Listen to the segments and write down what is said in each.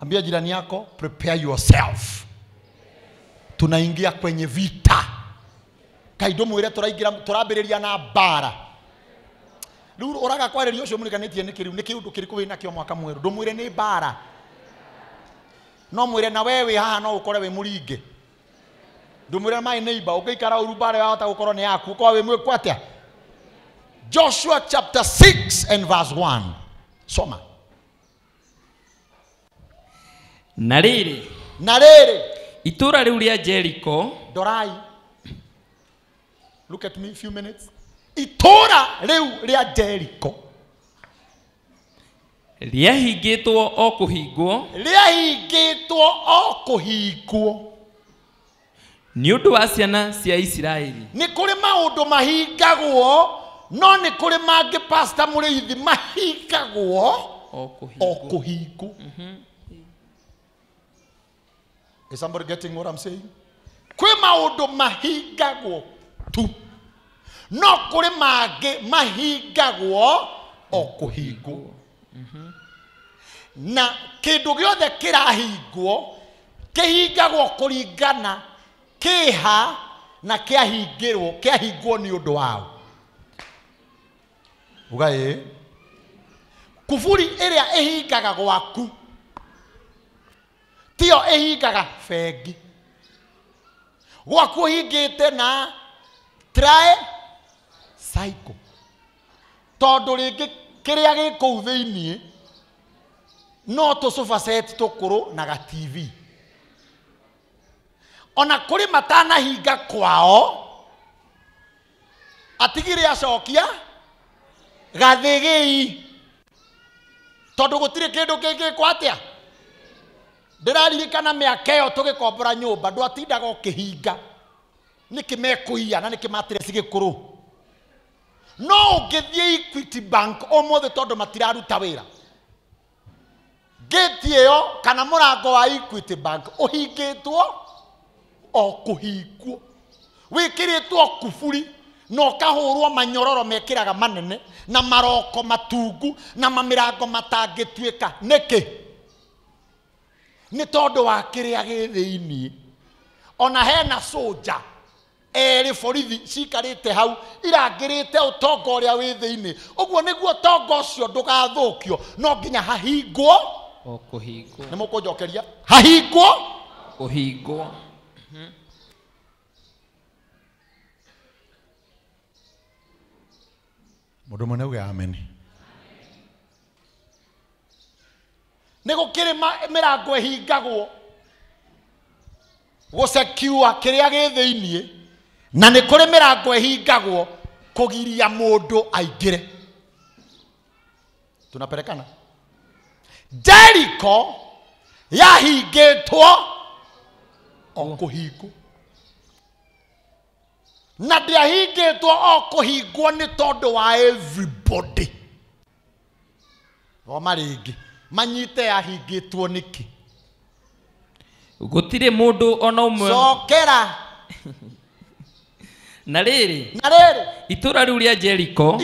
Ambia jirani yako, prepare yourself. Tunaingia kwenye vita. Kaido mwire turabereria na bara. Luru oraga kwarerio cio munikanĩtie niki undu kiriku wina kio mwaka mweru. Ndumwire ni bara. No mwire na wewe haha no ukore we muringe. Ndumwire my neighbor ugeikara urubare wahota gukorwo ni yaku kwa we mwekwa atia. Joshua chapter 6 and verse 1. Soma. Nariri itura riu ria Jericho. Dorai. Look at me a few minutes. Itura riu ria Jericho. Riahingitwo o kuhingwo. Ni undu wa ciana cia Isiraeli. Ni kuri maundu mahingagwo, no ni kuri mangi pastor muriithi mahingagwo o kuhingwo. Is somebody getting what I'm saying? Kwe maundu mahingagwo tu, no kuri mangi mahingagwo o kuhingwo. Na kindu giothe kirahingwo kihingagwo kuringana kiha na kiahingwo ni undu wao. Ugae kufuri iria ihingaga gwaku tio ihingaga fegi gwaku hingite na try cycle tondu ringi kiria giku thiini no to sofa set tukuru na ga TV ona kuri matana hinga kwao atigire acokia gathigi tondu gutire kindu kingi kwatia. Ndiraririkana miaka iyo tugikombora nyumba ndwatindaga ukihinga nikimekuia na nikimatire cigikuru, no ungithie Equity Bank omothe tondu matiraruta wira gate iyo kana murango wa Equity Bank uhingitwo o kuhingwo wikiritwo kufuri no kahurwo manyororo mekiraga manene na maroko matungu na mamirango matangituika niki ni tondu wa kiria githiini. Ona hena soja eri borithi cikarite hau irangirite utonga uria wi thiini, uguo niguo tonga ucio ndugathukio no nginya hahingwo o kuhingwo. Ni mukunjokeria hahingwo kuhingwo. Mundu mune uga amen. Nego kire mirango ehingagwo gusecure kiria githiini na ni kuri mirango ehingagwo kugiria mundu aingire. Tunapelekana. Jericho yahingitwo o kuhingwo na ndiahingitwo o kuhingwo ni tondu wa everybody. O maringi manyite yahingitwo niki gutire mundu ona umwe sokera. Na riri itura riu ria Jericho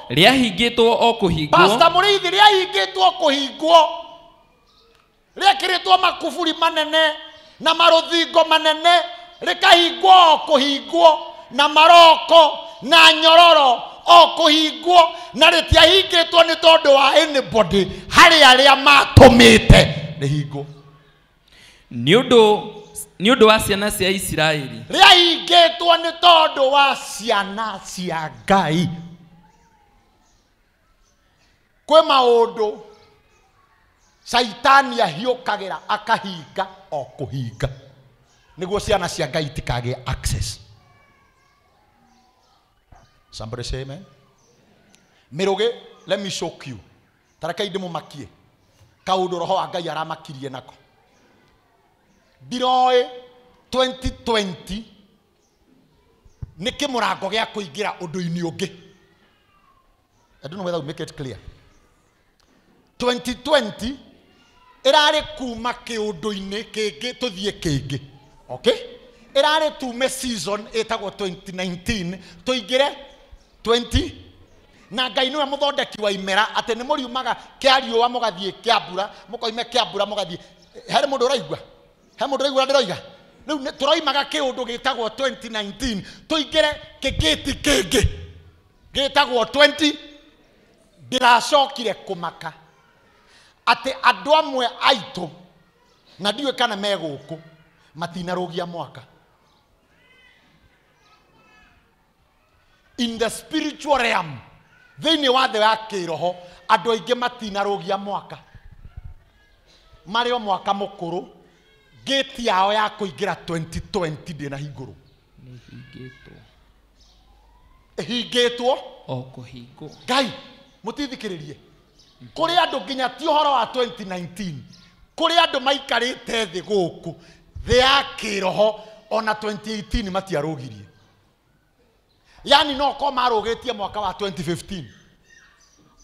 riahingitwo o kuhingwo. Pastor muriithi riahingitwo kuhingwo rikiritwo makufuri manene na maruthingo manene rikahingwo o kuhingwo na maroko na nyororo o kuhingwo na ritiahingitwo ni tondu wa anybody hari aria matumite rihingwo ni undu wa ciana cia Isiraeli. Riahingitwo ni tondu wa ciana cia Ngai. Kwe maundu Saitani ahiukagira akahinga o kuhinga niguo ciana cia Ngai tikage access. Somebody say amen. Miruge, let me shock you. Taraka ndimu makie kaundu roho wa Ngai aramakirie nako. Ndiroe 2020 niki murango gia kuingira undu-ini ungi. I don't know whether we make it clear. 2020 irare kuma kiundu-ini kingi tuthie kingi. Okay? Irare tume season etagwo 2019 tuingire 20. na Ngai niwe muthondeki wa imera ate ni muriumaga kiariuwa mugathie kiambura mukoime kiambura mugathie hari mundu uraigua ndiroiga riu turoimaga kiundu gitagwo 2019 tuingire kigiti kingi gitagwo 20 ndiracokire kumaka ate andu amwe aitu na ndiwe kana meguku matinarugia mwaka. In the spiritual realm, thini wa thĩ wa kĩroho andũ aingĩ matinarugia mwaka. Mario mwaka mũkũrũ gate yao ya kũingĩra 2020 ndĩna hingũrũ. Hingĩtwo o kũhingwo. Ngai mũtithikĩrĩrie. Kũrĩ andũ nginya ti ũhoro wa 2019. Kũrĩ andũ maikarĩte thĩ gũkũ thĩ ya kĩroho ona 2018 matiarũgirie. Yani no ko marũgĩtie mwaka wa 2015.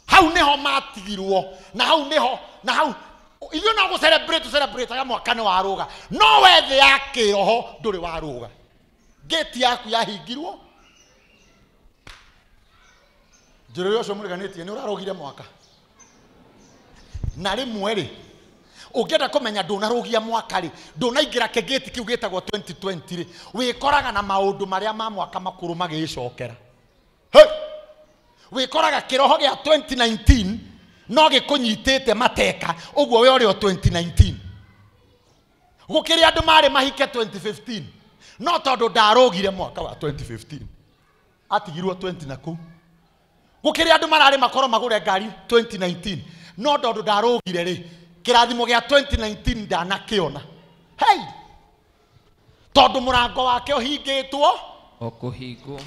Hau niho matigirwo na hau niho na hau ithuĩ no gũcelebrate aga mwaka nĩ warũga no we thĩ ya kĩroho ndũrĩ warũga. Gate yaku yahingirwo njĩra ũcio mũriganĩtie nĩ ũrarũgire mwaka na rĩmwe rĩ ũngĩenda kũmenya ndũnarũgia mwaka rĩ ndũnaingĩra kĩgĩti kĩu gĩtagwo 2020 rĩ wĩkoraga na maũndũ marĩa ma mwaka makũrũ magĩcokera. Wĩkoraga kĩroho gĩa 2019 no gĩkũnyitĩte mateka ũguo we ũrĩ o 2019. Gũkĩrĩ andũ marĩ mahike 2015 no tondũ ndarũgire mwaka wa 2015 atigirwo 20 na kũu. Gũkĩrĩ andũ mararĩ makorwo magũre ngari 2019 no tondũ ndarũgire rĩ kĩrathimo gĩa 2019 ndanakĩona. Tondũ mũrango wake ũhingĩtwo o kũhingwo.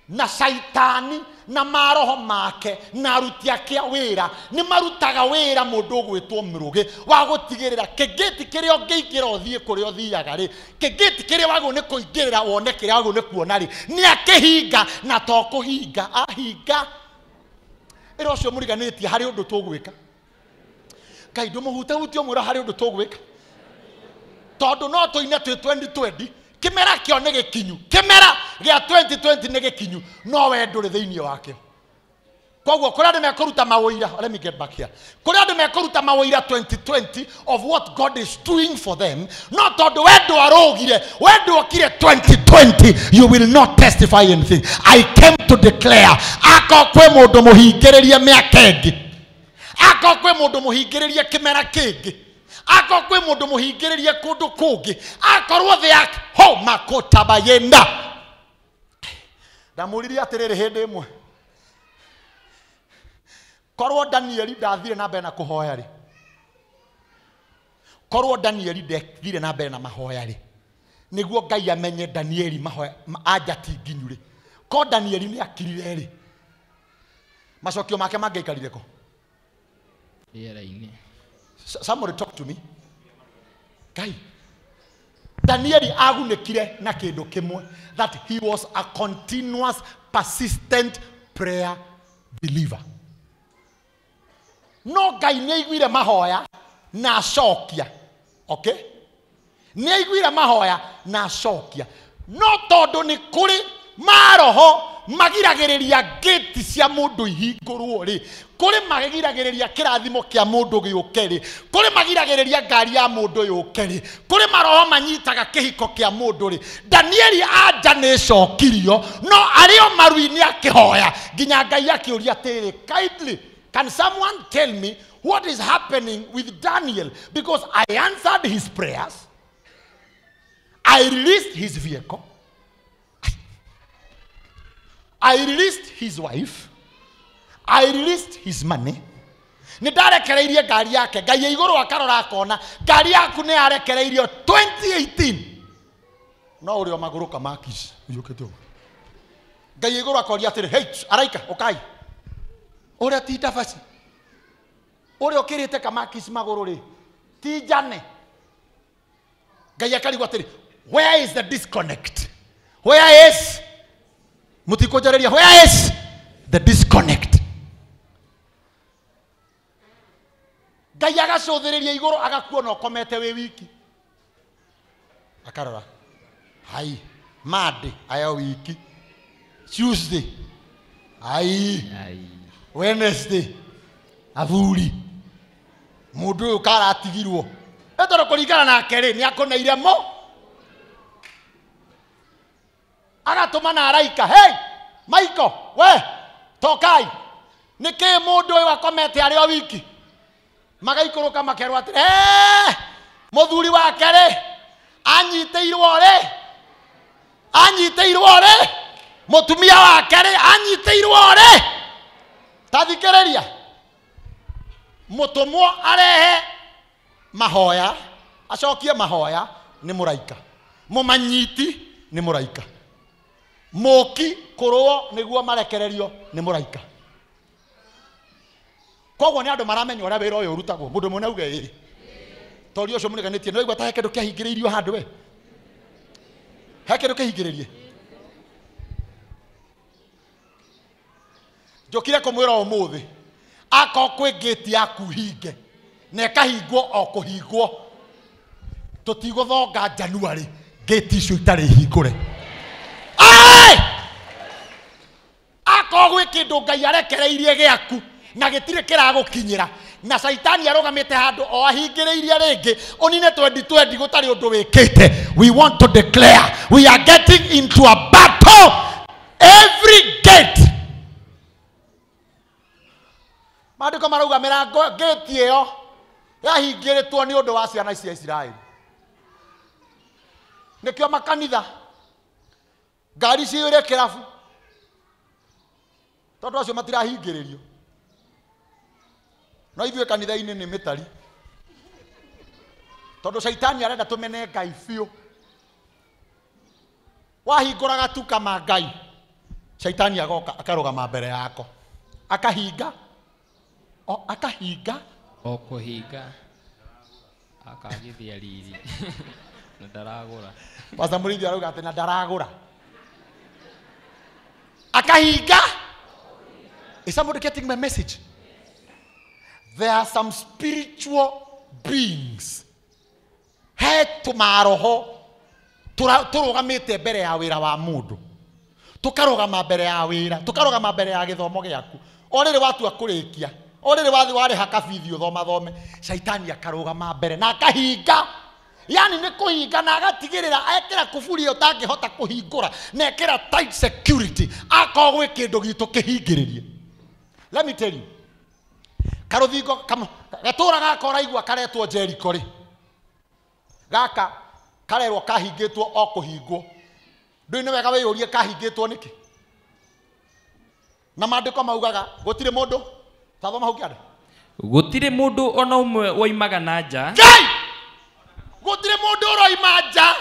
Na shaitani na maroho make na aruti ake a wĩra nĩ marutaga wĩra mũndũ ũgwĩtwo mũrũgĩ wa gũtigĩrĩra kĩgĩti kĩrĩa ũngĩingĩra ũthiĩ kũrĩa ũthiaga rĩ kĩgĩti kĩrĩa wagwo nĩ kũingĩrĩra wone kĩrĩa wagwo nĩ kuona rĩ nĩ akĩhinga na to kũhinga ahinga. Ĩra ũcio mũriganĩtie harĩ ũndũ tũgwĩka. Ngai ndũmũhutahutio mwĩra harĩ ũndũ tũgwĩka tondũ no tũine twĩ 2020 kĩmera kĩo nĩ gĩkinyu. Kĩmera gĩa 2020 nĩ gĩkinyu no we ndũrĩ thĩinĩ wakĩo. Koguo kũrĩa andũ mekũruta mawĩira, let me get back here. Kũrĩa andũ mekũruta mawĩira 2020 of what God is doing for them no tondũ we ndwarũgire we ndwokire 2020 you will not testify anything. I came to declare ako kwĩ mũndũ mũhingĩrĩrie mĩaka ĩngĩ, ako kwĩ mũndũ mũhingĩrĩrie kĩmera kĩngĩ, ako kwĩ mũndũ mũhingĩrĩrie kũndũ kũngĩ akorwo thĩ ya ho makotabayenda. Ndamũririe atĩrĩrĩ hĩndĩ ĩmwe korwo Danieli ndathire na mbere na kũhoya rĩ korwo Danieli ndethire na mbere na mahoya rĩ nĩguo Ngai amenye Danieli mahoya anja ti nginyu rĩ ko Danieli nĩ akirire rĩ macokio make mangĩaikarire ko rĩera-inĩ. Somebody talk to me. Ngai Danieli agunĩkire na kĩndũ kĩmwe that he was a continuous persistent prayer believer. No Ngai nĩ aiguire mahoya na acokia. Okay? Nĩ aiguire mahoya na acokia. No tondũ nĩ kũrĩ maroho magiragĩrĩria gate cia mũndũ ihingũrwo rĩ kũrĩ magiragĩrĩria kĩrathimo kĩa mũndũ gĩũke rĩ kũrĩ magiragĩrĩria ngari ya mũndũ yũke rĩ kũrĩ maroho manyitaga kĩhiko kĩa mũndũ rĩ. Danieli anja nĩ cokirio no arĩ o maru-inĩ akĩhoya nginya Ngai akĩũria atĩrĩ kindly can someone tell me what is happening with Daniel because I answered his prayers, I released his vehicle, I released his wife, I released his money. Nĩ ndarekereirie ngari yake Ngai igũrũ akarora akona ngari yaku nĩ yarekereirio 2018 no ũrĩ o magũrũ kamakis yũkĩte ũguo. Ngai igũrũ akoria atĩrĩ hey araika ũkai ũrĩa ti ndabaci ũrĩa ũkĩrĩte kamakis magũrũ rĩ ti njane. Ngai akarigwo atĩrĩ where is the disconnect, where is mutikũnjarĩria where is the disconnect. Ngai agacũthĩrĩria igũrũ agakuona ũkomete wĩ wiki akarora hai Monday aya wiki Tuesday ai Ai. Wednesday athuri mundu uyu karatigirwo etoro kuringana nake ri ni akoneire mo agatuma na araika hey Michael we tokai niki mundu uyu akomete ari o wiki magaikuruka makerwa ati muthuri wake ri anyiteirwo ri mutumia wake ri anyiteirwo ri tathikiriria mutumwo arehe mahoya acokie mahoya ni muraika mumanyiti ni muraika muki kuruo niguo marekererio ni muraika koguo ni andu maramenya uria wira uyu urutagwo mundu mwe nauga iri tori ucio muniganitie no igwa ta hekindu kihingiririo handu we hekindu kihingiririe njokire kumwira umuthi ako kwi gate yaku hinge na kahingwo o kuhingwo tutiguthonga January gate icio itari hingure ako gwi kindu Ngai arekereirie giaku na gitire kiragukinyira na saitani arogamite handu o ahingiriirie ringi onine 2020 gutari undu wikite. We want to declare we are getting into a battle every gate. Maandiko marauga mirango gate iyo yahingiritwo ni undu wa ciana cia Israeli. Nikio makanitha ngari ciire kirabu tondu acio matirahingiririo no ithuĩ kanitha-inĩ nĩ mĩtari tondu shaitani arenda tumene Ngai biũ. Wahingũra gatuka ma Ngai shaitani agoka akarũgama mbere yako akahinga o kuhinga akagithia riri na ndaragura. Pastor Murithi arauga ati na ndaragura akahinga. Is somebody getting my message? There are some spiritual beings hetu maroho turugamite mbere ya wira wa mundu tukarugama mbere ya wira tukarugama mbere ya githomo giaku orire watua kurikia orire wari hakabithi uthoma thome shaitani akarugama mbere na akahinga. Yani ni kuhinga na agatigirira ekira kufuri utangihota kuhingura na ekira tight security akogwe kindu gitu kihingiririe. Let me tell you, karuthingo gatura gaka raigua karetwo Jericho ri gaka karerwo kahingitwo o kuhingwo ndu ni wega wiyurie kahingitwo niki na maandiko maugaga gutire mundu tathoma hau kiande gutire mundu ona umwe woimaga na nja gutire mundu uroima nja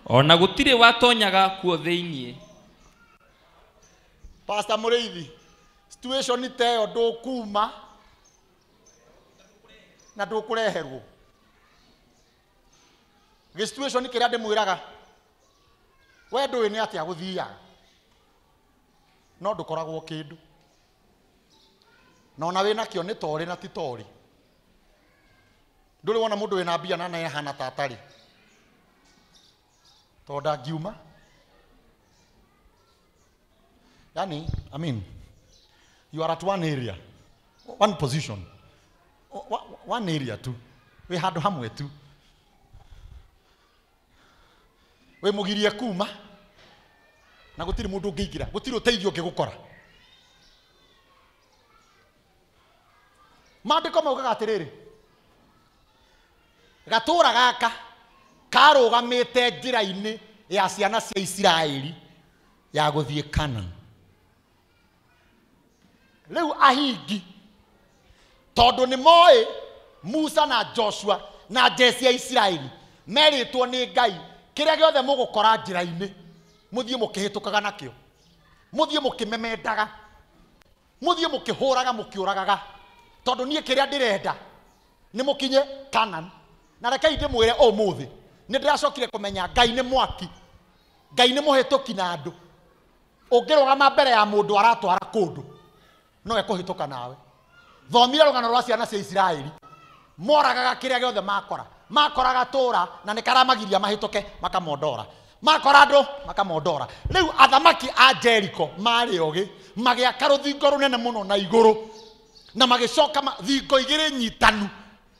ona gutire watonyaga kuo thiini. Pastor Murithi situation teyo ndukuma na ndukureherwo situation kiria ndimwiraga we nduwi ni atia guthiaga no ndukoragwo kindu na ona wina kio ni tori na titori nduri wona mundu wina mbia na nae hana tatari tonda ngiuma yani I mean you are at one area, one position, one area too. We had hamwe tu. We mugirie kuma na gutiri mundu ngigira gutiri uteithio ngigukora. Maandiko maugaga atiriri gatura gaka karugamite njira-ini ya ciana cia Israeli ya guthie Canaan. Leu ahingi tondu ni moe Musa na Joshua na jeshi ya Israeli meritwo ni Ngai kiria giothe mugukora njira-ini muthie mukihitukaga nakio muthie mukimemendaga muthie mukihuraga mukiuragaga tondu nie kiria ndirenda ni mukinye Canaan na rekei ndimwire umuthi ni ndiracokire kumenya Ngai ni mwaki Ngai ni muhituki na andu ungirugama mbere ya mundu aratwara kundu no ekuhituka nawe. Thomire rugano rwa ciana cia Israeli moragaga kiria giothe makoraga tura na nikaramagiria mahituke makamondora makorado makamondora riu athamaki a Jericho mari ogi magiaka ruthingo runene muno na iguru na magicoka thingo igiri nyitanu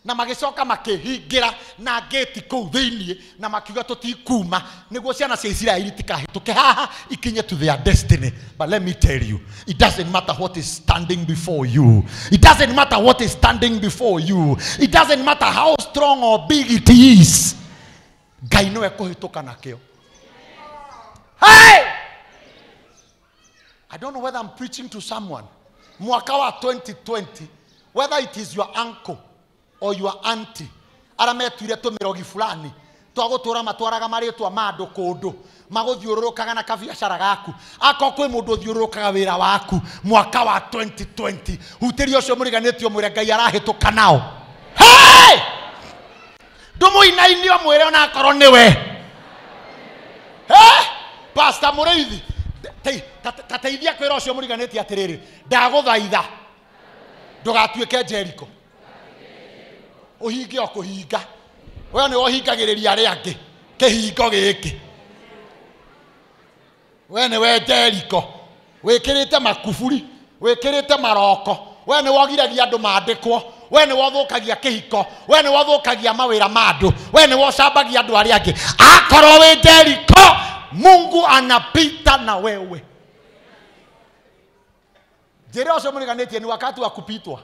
na magicoka makihingira na gate kou thiini na makiuga tutikuma niguo ciana cia Israeli tikahituke haha ikinye to their destiny. But let me tell you, it doesn't matter what is standing before you. It doesn't matter what is standing before you. It doesn't matter how strong or big it is. Ngai no ekuhituka nakio. Hey! I don't know whether I'm preaching to someone. Mwaka wa 2020, whether it is your uncle or your auntie, arametwire tumirogi fulani twagutura matwaraga maritwa mandu kundu maguthiururukaga na kabiashara gaku ako kwi mundu thiururukaga wira waku mwaka wa 2020 hutirio ucio muriganitio mwire Ngai arahituka nao. Hey! Ndumuinainio mwire ona akoro niwe. Hey! Pastor Mureithi tateithia kwira ucio muriganitio atiriri ndaguthaitha ndugatuike Jericho uhinge okuhinga we ni wohingagiriria ri angi kihingo giki we ni we Jericho wikirite makuburi wikirite maroko we ni wogiragia andu mandikwo we ni wothukagia kihiko we ni wothukagia mawira mandu we ni wocambagia andu ari angi akorwo we Jericho Mungu anapita na wewe. Jere ucio muriganitie ni wakati wa kupitwa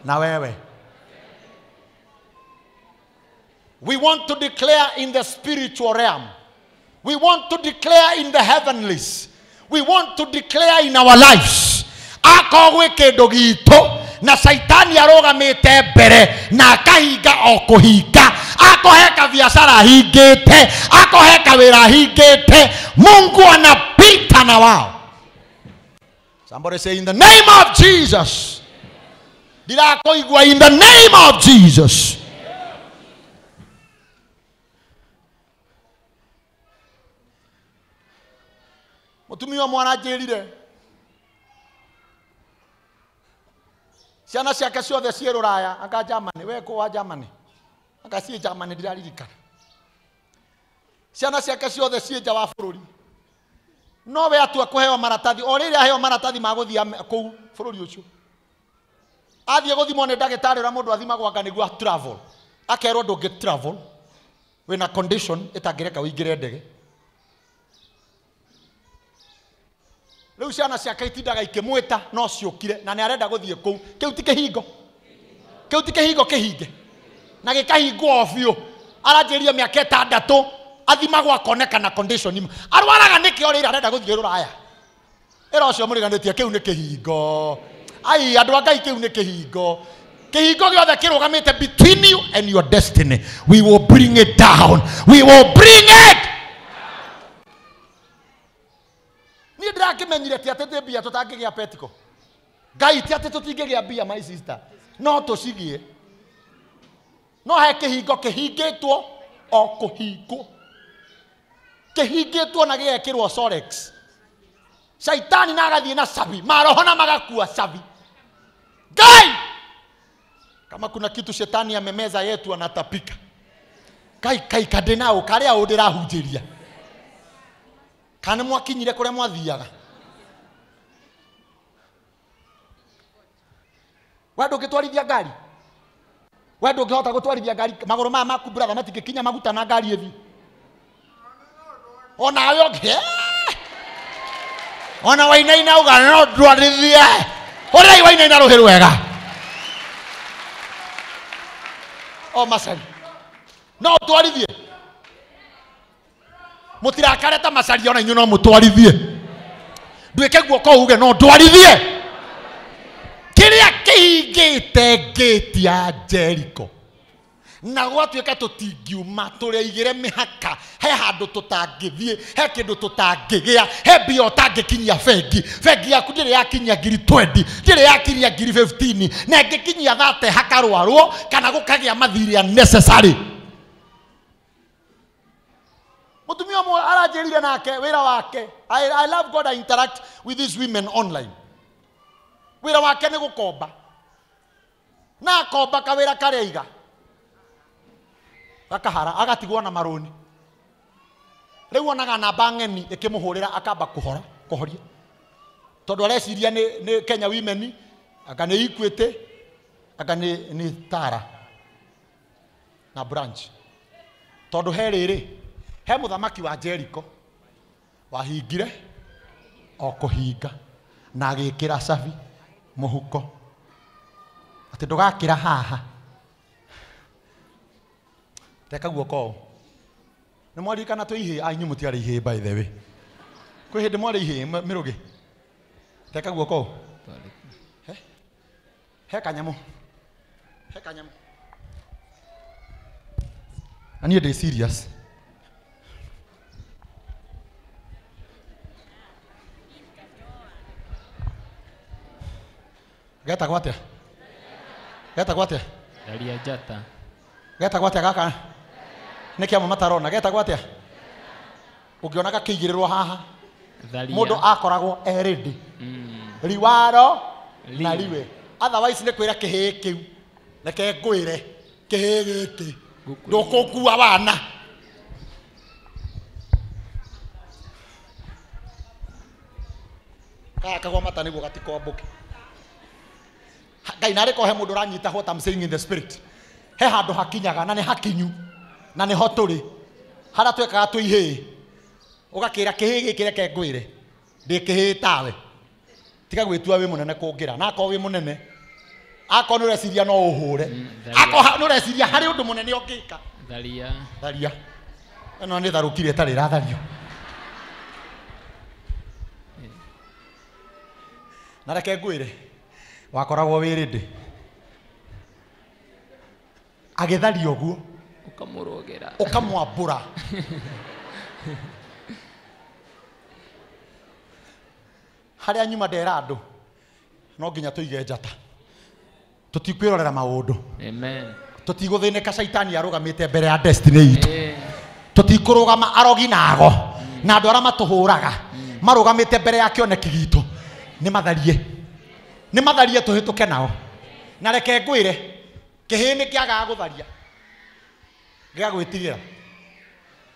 na wewe. We want to declare in the spiritual realm. We want to declare in the heavenlies. We want to declare in our lives. Akogwe kindu gitu na saitani arogamite mbere na akahinga okuhinga akoheka biashara hingite akoheka wira hingite Mungu anapita na wao. Somebody say in the name of Jesus. Dirakoigwa in the name of Jesus. Mutumia mwana jerire ciana ciake ciothe cie Ruraya anga Germany we ko wa Germany anga cie Germany ndiraririkana ciana ciake ciothe cie nja wa bururi no we atua kuheo maratathi o riri aheo maratathi maguthia kou bururi ucio athie guthimo ni ndagitari ra mundu athimagwo anga niguo travel akerwo ndungi travel we na condition itangireka uingire ndege. Riu ciana ciake itindaga ikimwita no ciukire na ni arenda guthie kou kiu ti kihingo kihinge na gikahingwo biu aranjiria miaka 6 athimagwo akoneka na condition arwaraga niki ori arenda guthie Ruraya ira ucio muriganitie kiu ni kihingo ai andu Ngai kiu ni kihingo giothe kirugamite between you and your destiny. We will bring it down. We will bring it. Ni ndirakimenyire ti atete bia tutangigia petiko Ngai ti atete tutingigia bia my sister no tucigie no he kihingo kihingitwo o kuhingo kihingitwo na gigekirwo Sorex shaitani na agathie na sabi maroho na magakua sabi. Ngai kama kuna kitu shetani amemeza yetu anatapika kai kadenao karia udirahunjiria kana mwakinyire kure mwathiaga wendo gitwarithia ngari wendo ngihota gutwarithia ngari maguru maya maku brother matikikinya maguta na ngari ethi ona yo ona wainaina uga no ndwarithie ora wainaina ruhiru wega o masari no twarithie mutirakareta masari ona inyu no mutwarithie ndwike guoko uge no ndwarithie kiria kihingite gate ya Jericho na gwatuika tutingiuma tureigire mihaka he handu tutangithie he kindu tutangigia he bio tangikinyia fegi yaku ndire yakinyia 20 ndire yakinyia 15 na ngikinyia 30 hakarwarwo kana gukagia mathiri unnecessary. Mutumia mo arajirire nake wira wake I love God. I interact with these women online. Wira wake ni gukomba na komba kawira kareiga akahara agatigwo na maroni Riu onaga namba ng'eni ikimuhurira akamba kuhoria tondu areciria ni Kenya Women aka ni Equity aka ni Tara na branch tondu he muthamaki wa Jericho wahingire o kuhinga na agikira cabi muhuko ati ndugakira haha teka guoko ni mwarikana tuihi anyu mutiari ihi by the way kwi hindi mwari ihi mirugi teka guoko he kanyamu ani ndi serious geta gwate Daria jata. Geta gwate gaka nikia matarona geta gwate ungiona gakigirirwo haha mundu akoragwo ready riwaro na riwe otherwise ne kwira kihi kiu reke ngwire kihi giki ndukukua wana kagwa mata niguo gatikombuke Ngai nariko he mundu ranyita what I'm saying in the spirit he handu hakinyaga na ni hakinyu na ni hoturi hara twekaga tuihi ugakira kihi giki reke ngwire ndi kihi tawe tiga gwitua wi munene kungira na ko wi munene ako nureciria no uhure ako nureciria hari undu munene ongika dharia eno ni tharukire tari rathario na reke ngwire wakoragwo wirindi agitharia oguo ukamurogera ukamwambura haria nyuma ndera andu no nginya tuige njata tutikwirorera maundu amen tutiguthinika shaitani arugamite mbere ya destiny itu tutikurugama arogi nago na andu aria matuhuraga marugamite mbere ya kioneki gitu ni matharie tuhituke nao na reke ngwire kihini kiaga gutharia gia gwitigira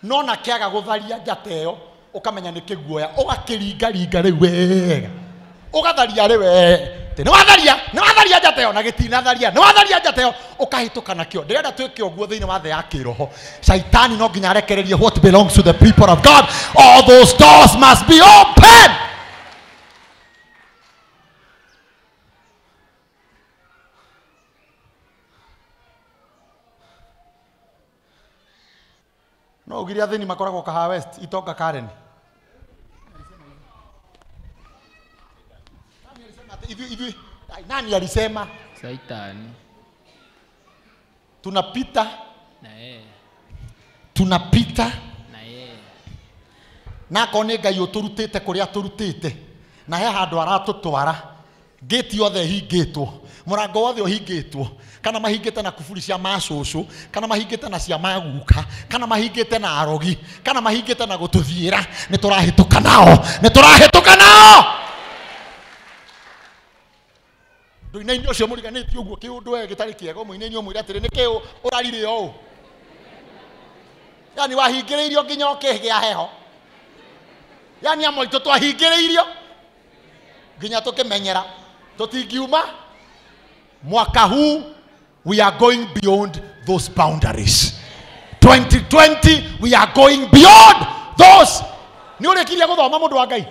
no na kiaga gutharia njata iyo ukamenya ni kiguoya ugakiringa riu wega ugatharia ni watharia njata iyo na gitinatharia ni watharia njata iyo ukahituka nakio ndirenda twike oguo thiini wa the ya kiroho shaitani no nginya arekererie what belongs to the people of God all those doors must be open no ugiria thini makoragwo kaha west itonga Karen nani alisema Saitani tunapita na yeye nako ni Ngai uturutite kuria turutite na he handu aratutwara gate yothe hingitwo murango wothe uhingitwo kana mahingite na kufuri cia macucu kana mahingite na cia maguka kana mahingite na arogi kana mahingite na gututhiira ni turahituka nao nduine-ini ucio muriganiti uguo kiundu we gitari kiego muine-ini umwire atiri niki urarire o yani wahingiriirio nginya ukigia heho yani amwe twahingiriirio nginya tukimenyera tutingiuma mwaka huu we are going beyond those boundaries 2020 we are going beyond those ni urikiria guthoma mundu wa Ngai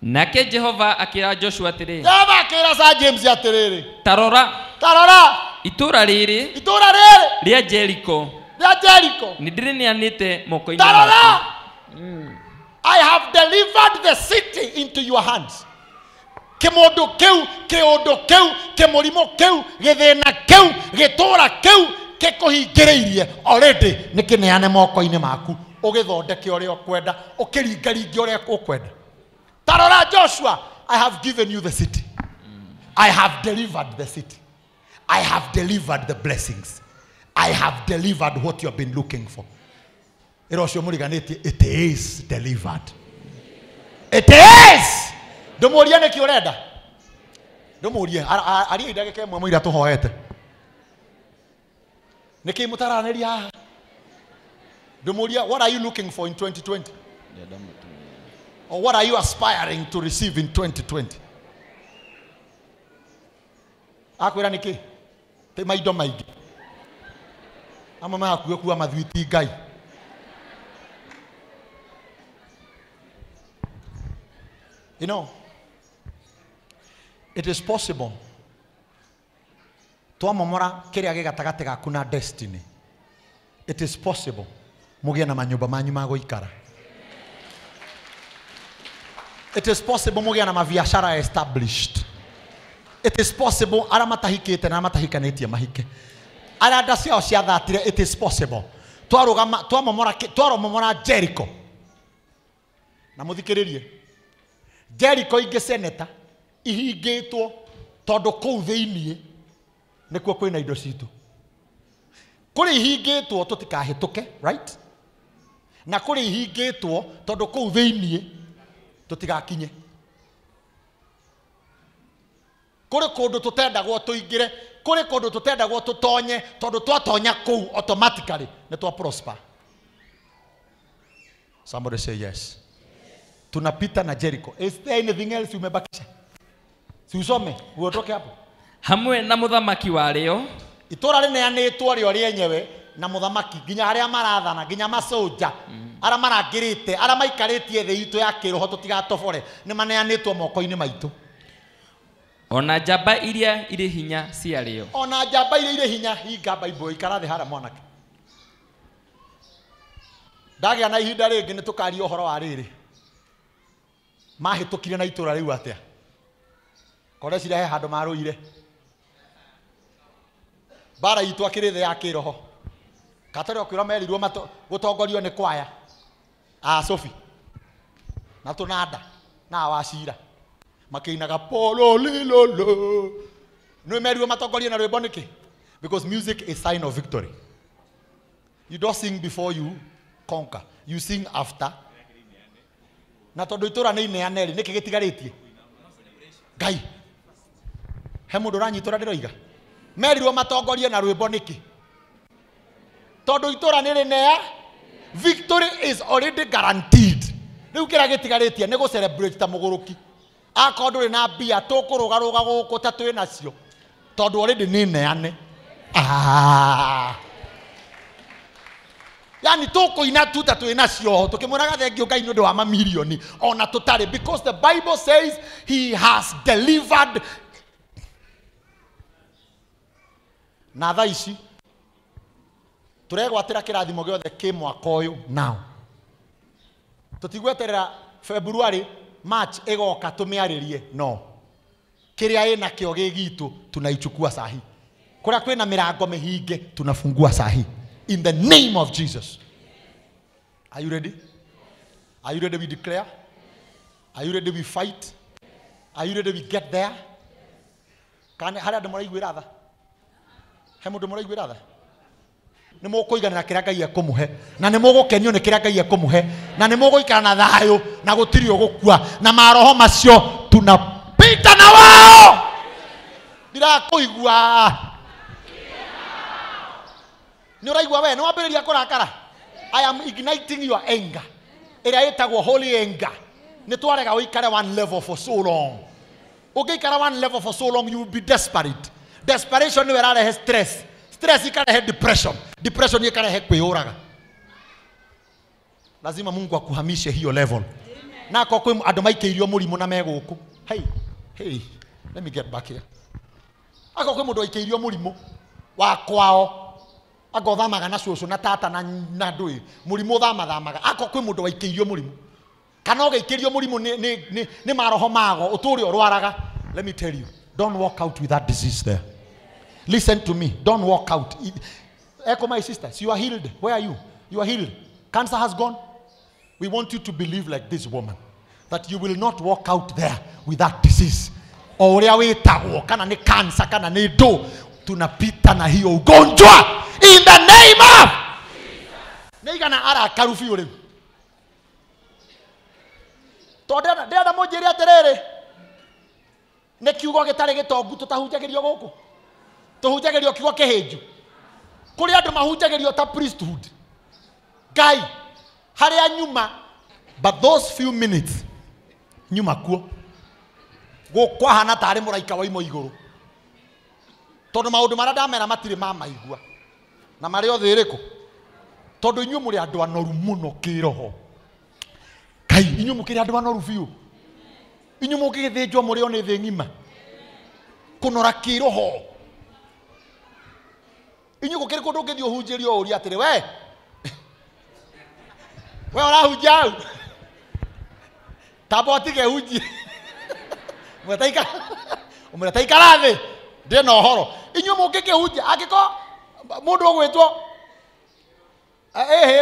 nake Jehova akira Joshua atiri Jehova akira Sir James atiriri tarora itura riri ria Jericho nindirineanite moko-ini tarora I have delivered the city into your hands kimundu kiundu kiu kimurimo kiu githina kiu gitura kiu kikuhingiriirie already nikineane moko-ini maku ugithondeke uria ukwenda ukiringaringia uria ukwenda tarora Joshua I have given you the city I have delivered the city I have delivered the blessings I have delivered what you have been looking for irocio muriganiti it is delivered it is ndumurie niki urenda ndumurie ari ndagike mwe muira tuhoete niki mutaraniria Dumulia, what are you looking for in 2020? Or what are you aspiring to receive in 2020? Akwira niki? Te maido maigi. Ama mahakuwe kuwa madhwiti gai. You know, it is possible. Tua momora kiria gigatagate gaku na destiny. It is possible. Mugie na manyumba manyu ma guikara. It is possible mugie na mabiashara established. It is possible ara matahikite na matahikanĩtie mahike. Ara ndacio cia thatire, it is possible. Tua momora Jericho. Na muthikiririe. Jericho inge seneta ihingĩtwo tondu kũu thĩinĩ nĩkuo kwĩna indo citũ. Kũrĩ ihingĩtwo tũtikahĩtũke, right? Na kũrĩ ihingĩtwo tondu kũu thĩinĩ tũtigakinye. Kũrĩ kũndũ tũtendagwo tũingĩre, kũrĩ kũndũ tũtendagwo tũtonye tondu twatonya kũu automatically nĩ twa prosper. Somebody say yes. Tunapita na Jericho. Is there anything else umebakisha? Si usome, uotoke hapo. Hamwe na muthamaki warĩo. Itora rĩneanĩtwo rĩo rĩenyewe na muthamaki nginya arĩa marathana nginya masoja arĩa marangĩrĩte arĩa maikarĩtie thĩ itũ ya kĩroho tũtigatobore nĩ maneanĩtwo moko-inĩ maitũ. Ona njamba iria irĩ hinya ciarĩo. Ona njamba iria irĩ hinya hinga Bible ikara thĩ harĩa mwanake. Ndagĩa na ihinda rĩngĩ nĩ tũkaria ũhoro wa rĩrĩ. Mahĩtũkire na itũra rĩu atĩa. Kore cirehe handũ marũire. Bara itũ akĩrĩ thĩ ya kĩroho. Katari okwĩra merirwo gũtongorio nĩ kwaya. Sophie. Na tũnanda na wacira. Makĩinaga polo lilolo. Nĩ merirwo matongorio na rwĩmbo nĩkĩ? Because music is sign of victory. You don't sing before you conquer. You sing after. Na tondu itura ni neaneri niki gitigarĩtie Ngai he mundu ranyitura ndiroiga merirwo matongorie na rwĩmbo niki tondu itura ni rinea victory is already guaranteed riu kira gitigarĩtie ni go celebrate ta muguruki akondu ri na bia tukurugaruga guku ta twi nacio tondu already ni neane Yani toko inatu tatu inasio tukimuraga thengio Ngai nundu wa mamilioni ona tutare because the Bible says he has delivered. Na thaa ici turegwatira kirathimo giothe ki mwaka uyu now tutigweterera February March igoka tumiaririe no kiria ina kio gigitu tunaichukua sahi kuria kwina mirango mihinge tunafungua sahi. In the name of Jesus. Are you ready? Are you ready we declare? Are you ready we fight? Are you ready we get there? Can hara de morai gwirada? Hemu de morai gwirada? Nĩ mũkũiganĩra kĩrĩa Ngai ekũmũhe na nĩ mũgũkenio nĩ kĩrĩa Ngai ekũmũhe na nĩ mũgũikara na thayũ na gũtirĩ ũgũkua na maroho macio tunapita na wao. Ndirakũigua. Nĩũraigua we nĩwambĩrĩria kũrakara. I am igniting your anger. Ĩrĩa ĩtagwo holy anger. Nĩtwarega ũikare one level for so long. Ũngĩikara one level for so long you will be desperate. Desperation nĩyo ĩrarehe stress. Stress ikarehe depression. Depression ikarehe kwĩyũraga. Lazima Mungu akuhamishe hiyo level. Na kwa kwĩ andũ maikĩirio mũrimũ na megũkũ. Hey, let me get back here. Ako kwĩ mũndũ aikĩirio mũrimũ wa kwao. Ago thamaga na cucu na tata na ndui murimu thamaga ako kwi mundu waikĩirio murimu kana ũgĩikĩrio murimu ni maroho mago uturi orwaraga. Let me tell you, don't walk out with that disease there. Listen to me, don't walk out. Echo my sisters, you are healed. Where are you? You are healed. Cancer has gone. We want you to believe like this woman that you will not walk out there with that disease. Oria wetagwo kana ni cancer kana ni do tunapita na hiyo ugonjwa in the name of Nĩigana arakaru biũ rĩu. Tondũ ndĩrenda mũnjĩre atĩrĩrĩ nĩ kiugo gĩtarĩ gĩtongu tũtahunjagĩrio gũkũ. Tũhunjagĩrio kiugo kĩhĩnju. Kũrĩ andũ mahunjagĩrio ta priesthood. Ngai haria nyuma, but those few minutes nyuma kuo gukwa hana tari muraika wa imo iguru tondu maundu maria ndamera matire mamaigua na mari othe iriku tondu inyu muri andu anoru muno kiroho. Kai inyu mukiri andu anoru biu, inyu mukigithinjwo muri oni thi ngima kunora kiroho. Inyu gukiri kundu ngithi uhunjirio uri atiri we urahunja tabotige hunji umetaika thi ndi na uhoro. Inyu mukikihunja agiko mundu gwitwo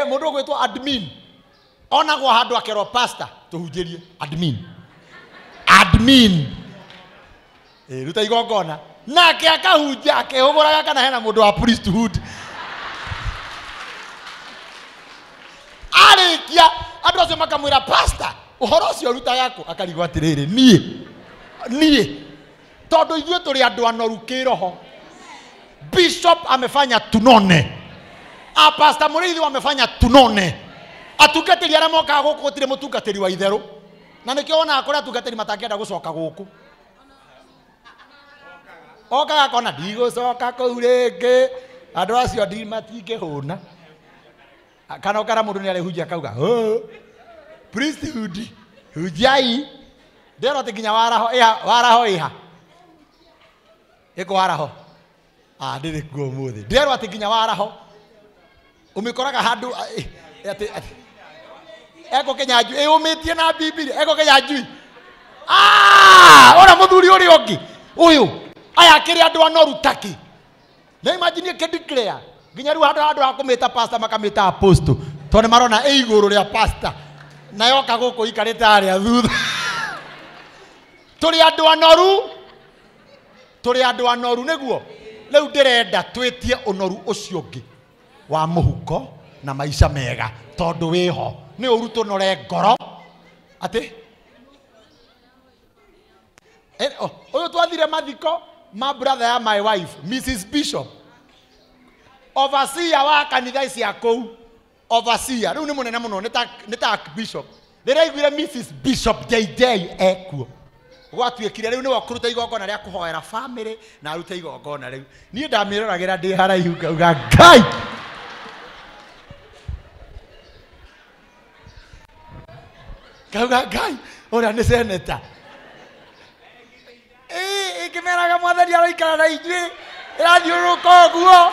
mundu gwitwo admin ona gwa handu akero pastor tuhunjirie admin ruta igongona nake akahunja akihuburaga kana hena mundu wa priesthood arikia andu acio makamwira pastor uhoro ucio ruta yako akarigwa atiriri nie tondu ithuĩ tũrĩ andũ anoru kĩroho. Bishop amefanya tunone, pastor Mũrĩithi amefanya tunone, atungatĩri arĩa mokaga gũkũ gũtirĩ mũtungatĩri wa itherũ, na nĩkĩo wonaga kũrĩa atungatĩri matangĩenda gũcoka gũkũ okaga kona ndigũcoka kũu rĩngĩ, andũ acio matingĩhũna kana ũkara mũndũ nĩ arehunjia akauga priesthood hunjai ndero atĩ nginya waraho iha iko waraho ndĩrĩ kuo ũmũthĩ ndero atĩ nginya waraho umikoraga handu eko kenyanjui umĩtie na bibiri eko kenyanjui ora mũthuri ũrĩa ũngĩ ũyũ aya akĩrĩ andũ anoru taki na imagine declare nginya rĩu handũ ha kũmĩta pastor makamĩta apostle tondũ marona igũrũ rĩa pastor na yoka gũkũ ikarĩte harĩa thutha. Tũrĩ andũ anoru nĩguo rĩu ndĩrenda twĩtie ũnoru ũcio ũngĩ wa mũhuko na maica mega tondũ wĩho nĩ ũru tũnore ngoro atĩ ũyũ twathire mathiko ma brother ya my wife Mrs. Bishop overseer wa kanitha cia kũu overseer rĩu nĩ mũnene mũno nĩ ta bishop ndĩraiguire Mrs. Bishop JJ ekuo gwatuĩkire rĩu nĩwe kũruta igongona rĩa kũhoera family na aruta igongona rĩu niĩ ndamĩroragĩra ndĩ haraihu ngauga Ngai ũrĩa nĩ senator ikĩmeraga mwathani aroikara na ithuĩ ĩrathiũrũrũka ũguo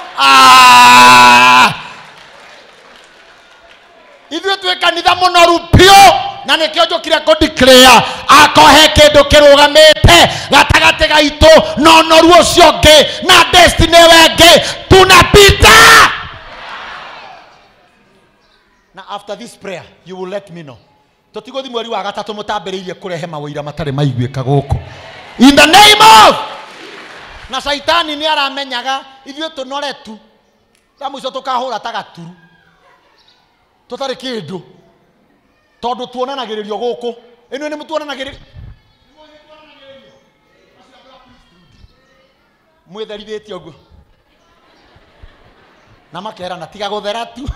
ithuĩ twĩ kanitha mũnoru biũ na nĩkĩo njũkire kũdeclare akohe kĩndũ kĩrũgamĩte gatagatĩ gaitũ na ũnoru ũcio ũngĩ na destiny wengĩ tunapita. Na after this prayer you will let me know. Tũtigũthi mweri wa gatatũ mũtambĩrĩirie kũrehe mawĩira matarĩ maiguĩka gũkũ in the name of na shaitani nĩ aramenyaga ithuĩ tũnoretu ta mũico tũkahũra ta gaturu tũtarĩ kĩndũ tondu tuonanagĩrĩrio gũkũ ĩno nĩ mũtuonanagĩrĩrio mwĩtherithĩtie ũguo na makerana tiga gũthera tu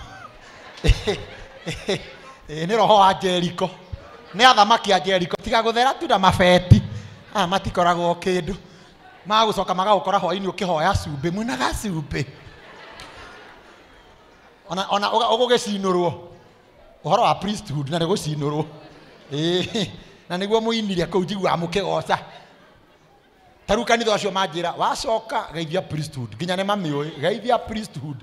nĩ roho wa Jeriko nĩ athamaki a Jeriko tiga gũthera tu na mabeti matikoragwo kĩndũ magũcoka magagũkora hwainĩ ũkĩhoya cumbĩ mwĩnaga cumbĩ ona ũgũgĩcinũrwo ũhoro wa priesthood na nĩgũcinũrwo na nĩguo mũinire kũu njiguaga mũkĩgoca tarĩu kanitha ũcio manjĩra wacoka geithia priesthood nginya nĩ mamĩũĩ geithia priesthood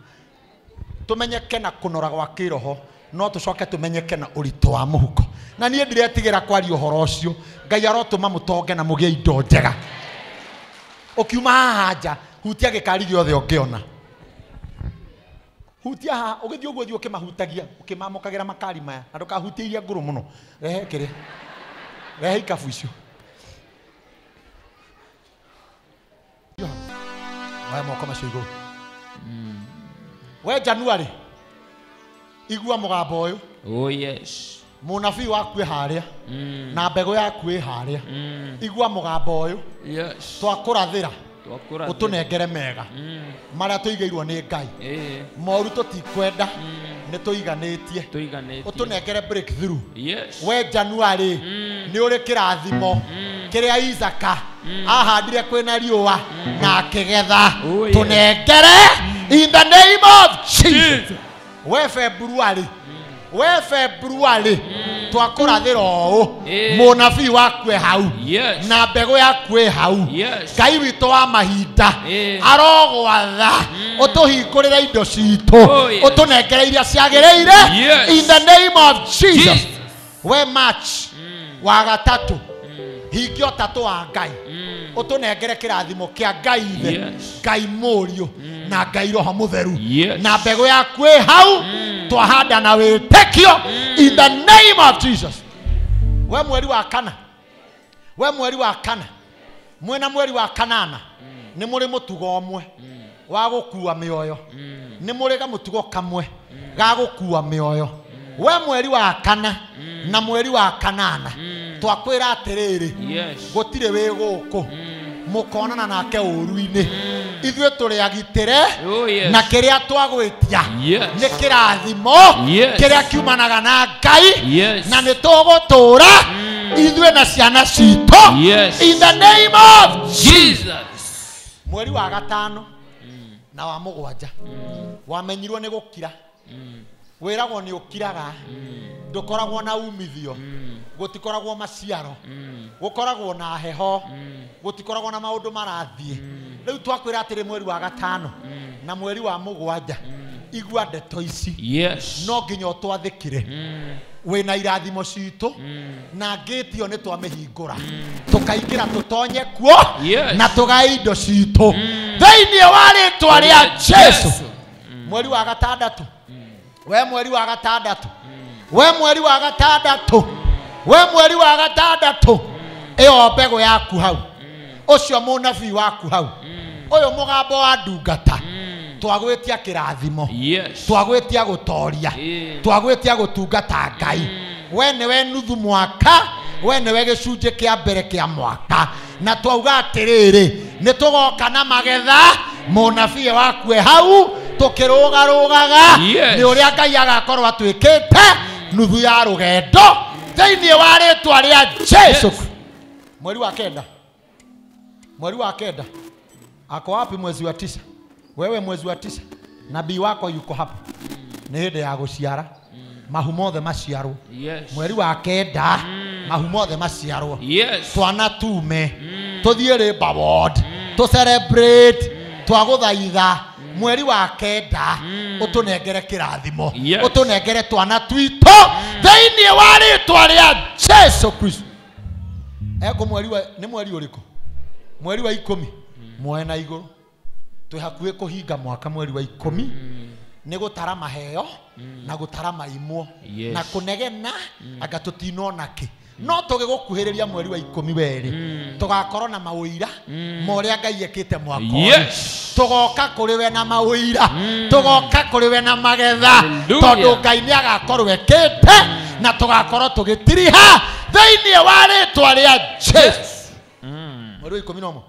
tũmenyeke na kũnora gwa kĩroho no tũcoke tũmenyeke na ũritũ wa mũhuko na niĩ ndiretigĩra kwaria ũhoro ũcio Ngai arotũma mũtonge na mũgĩe indo njega ũkiuma haha nja hutia gĩkari gĩothe ũngĩona hutia haha ũgĩthiĩ ũguo thiĩ ũkĩmahutagia ũkĩmamũkagĩra makari maya na ndũkahutie iria ngũrũ mũno rehe kĩrĩa rehe ikabu icio waya moko macio igũrũ we January igua mũgambo ũyũ oh yes mũnabii waku harĩa na mbegũ yaku harĩa igua mũgambo ũyũ yes twakũrathĩra ũtũnengere mega marĩa tũigĩirwo nĩ Ngai moru tũtikwenda nituiganitie tuiganĩtie. utunengere breakthrough. Yes. We January ni uri kirathimo kiria Isaka ahandire kwina riua na akigetha. Oh, yes. Tunengere in the name of Jesus. We February twakurathira o munabii wakwe hau na mbegu yakwe hau. Ngai witũ wa mahinda arogwatha utuhingurire indo citu utunengere iria ciagĩrĩire in the name of Jesus. We March wa gatatu hingio tatu wa Ngai utunengere kirathimo kia Ngai ithe Ngai mũriũ na Ngai roho mutheru na mbegu yakwe hau twahanda na wĩtĩkio in the name of Jesus. We mweri wa kana mwena mweri wa kanana ni muri mutugo omwe wa gukua mioyo ni muri ga mutugo kamwe ga gukua mioyo. We mweri wa kana na mweri wa kanana twakwira atiriri gutire wi guku mukonana nake uruini ithuĩ tũrĩ agitĩre na kĩrĩa twagwĩtia nĩ kĩrathimo kĩrĩa kiumanaga na Ngai na nĩ tũgũtũra ithuĩ na ciana citũ in the name of Jesus. Mweri wa gatano na wa mũgwanja wamenyirwo nĩ gũkira. Wĩragwo nĩ ũkiraga ndũkoragwo na umithio gũtikoragwo maciaro gũkoragwo na heho gũtikoragwo na maũndũ marathiĩ. Rĩu twakwĩra atĩrĩ mweri wa gatano na mweri wa mũgwanja igua ndeto ici no nginya ũtwathĩkire wĩna irathimo citũ na ngĩtio nĩ twamĩhingũra tũkaingĩra tũtonye kuo na tũgae indo citũ thĩinĩ wa rĩĩtwa rĩa Jesũ. Mweri wa gatandatũ we mweri wa gatandatũ ĩyo mbegũ yaku hau ũcio mũnabii waku hau ũyũ mũgambo wa ndungata twagwĩtia kĩrathimo twagwĩtia gũtoria twagwĩtia gũtungata Ngai. We nĩwe nuthu mwaka we nĩwe gĩcunjĩ kĩa mbere kĩa mwaka na twauga atĩrĩrĩ nĩ tũgoka na magetha mũnabii waku hau tukĩrũgarũgaga nĩ ũrĩa Ngai agakorwo atuĩkĩte nuthu ya rũgendo thĩinĩ wa rĩĩtwa rĩa Jesũ. Mweri wa kenda ako wapi? Mwezi wa tisa. Wewe mwezi wa tisa nabii wako yuko hapa, nĩ hĩndĩ ya gũciara mahu mothe maciarwo. Mweri wa kenda mahu mothe maciarwo. Twana tume tũthiĩ Labour Ward to celebrate twagũthaitha mweri wa kenda utunengere kirathimo utunengere twana twitũ thĩinĩ wa rĩĩtwa rĩa Jesũ Kristo. Eko mweri nĩ mweri ũrĩkũ? Mweri wa 10 mwena igũrũ twĩ hakuhĩ kũhinga mwaka. Mweri wa 10 nĩ gũtara maheo na gũtara maimwo na kũnegena anga tũtinona kĩ. No tũgĩgũkuhĩrĩria mweri wa 10 werĩ tũgakorwo na maũira morĩa Ngai ekĩte mwaka ũyũ. Tũgoka kũrĩ we na maũira tũgoka kũrĩ we na magetha tondũ Ngai nĩ agakorwo ekĩte na tũgakorwo tũgĩtiriha thĩinĩ wa rĩĩtwa rĩa Jesũ. Mweri wa 11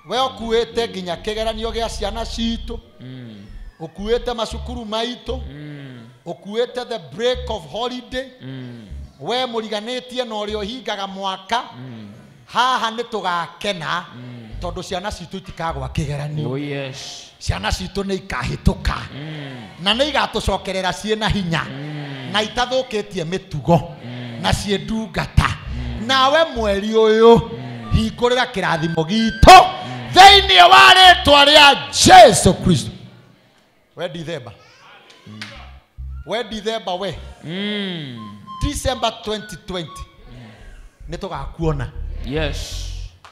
we ũkuĩte nginya kĩgeranio gĩa ciana citũ ũkuĩte macukuru maitũ ũkuĩte the break of holiday we mũriganĩtie na ũrĩa ũhingaga mwaka. Haha nĩ tũgakena tondũ ciana citũ itikagwa kĩgeranio. Ciana citũ nĩ ikahĩtũka na nĩ igatũcokerera ciĩna hinya na itathũkĩtie mĩtugo na ciĩ ndungata. Nawe mweri ũyũ hingũrĩra kĩrathimo gitũ thĩinĩ wa rĩĩtwa rĩa Jesũ Kristo. We December we December 2020 nĩ tũgakuona.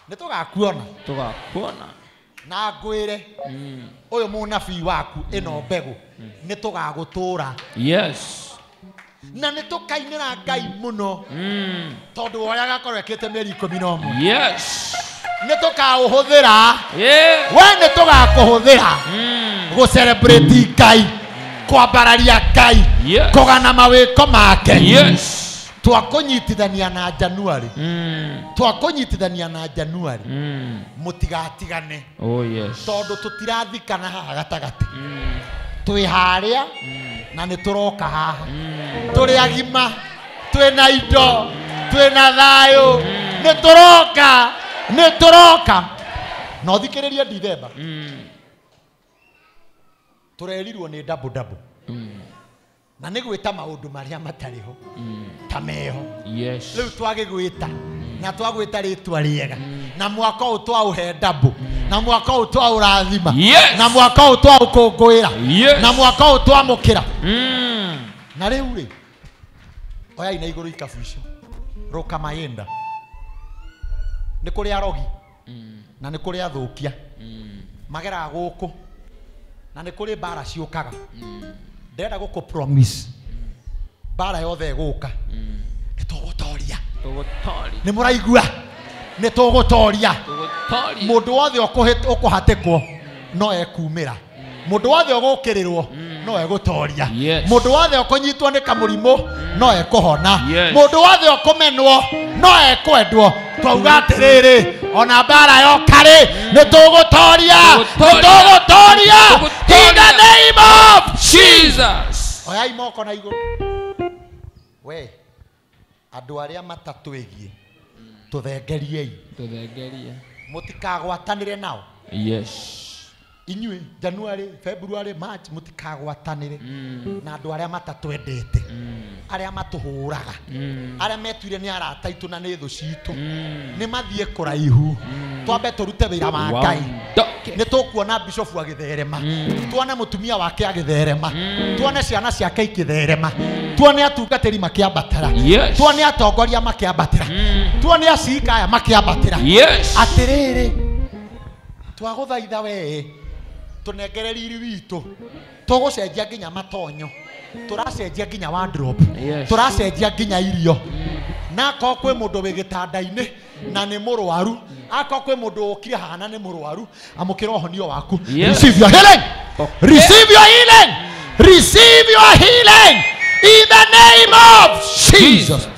Nĩ tũgakuona na ngwĩre ũyũ mũnabii waku ĩno mbegũ nĩ tũgagũtũra. Na nĩ tũkainĩra Ngai mũno tondũ ũrĩa agakorwo ekĩte mĩeri 11 nĩ tũkaũhũthĩra we nĩ tũgakũhũthĩra gũcelebrate Ngai kwambararia Ngai kũgana mawĩko make. Twakũnyitithania na January mũtigatigane tondũ tũtirathikana haha gatagatĩ twĩ harĩa na nĩ tũroka haha tũrĩ agima twĩna indo twĩna thayũ nĩ tũroka na ũthikĩrĩrie Dithemba tũrerirwo nĩ double na nĩ gwĩta maũndũ marĩa matarĩ ho ta meho rĩu twagĩgwĩta na twagwĩta rĩtwa rĩega na mwaka ũyũ twaũhe double na mwaka ũyũ twaũrathima na mwaka ũyũ twaũkũngũĩra na mwaka ũyũ twamũkĩra na rĩu rĩ oyai na igũrũ ikabu icio roka mayenda nĩ kũrĩ arogi na nĩ kũrĩ athũkia mageraga gũkũ na nĩ kũrĩ mbara ciũkaga ndenda gũkũ promise mbara yothe gũka nĩ tũgũtoria nĩ mũraigua nĩ tũgũtoria mũndũ wothe ũkũhatĩkwo no ekumĩra mũndũ wothe ũgũkĩrĩrwo no egũtoria mũndũ wothe ũkũnyitwo nĩ kamũrimũ no ekũhona mũndũ wothe ũkũmenwo no ekwendwo twauga atĩrĩrĩ ona mbara yokarĩ nĩ tũgũtoria in the name of Jesus. Oyai moko na igũrũ we andũ arĩa matatwĩgie tũthengeriei mũtikagwatanĩre nao inyuĩ January February March mũtikagwatanĩre na andũ arĩa matatwendete arĩa matũhũraga arĩa metuire nĩ arata aitũ na nĩ thũ citũ nĩ mathiĩ kũraihu twambe tũrute wĩra wa Ngai nĩ tũkuona bishop agĩtherema tuone mũtumia wake agĩtherema tuone ciana ciake ikĩtherema tuone atungatĩri makĩambatĩra tuone atongoria makĩambatĩra tuone acika aya makĩambatĩra atĩrĩrĩ twagũthaitha we tũnengere riri witũ tũgũcenjia nginya matonyo tũracenjia nginya wardrobe tũracenjia nginya irio na akorwo kwĩ mũndũ wĩ gĩtanda-inĩ na nĩ mũrwaru akorwo kwĩ mũndũ ũkire haha na nĩ mũrwaru amũkĩra ũhonio waku receive your healing receive your healing receive your healing in the name of Jesus.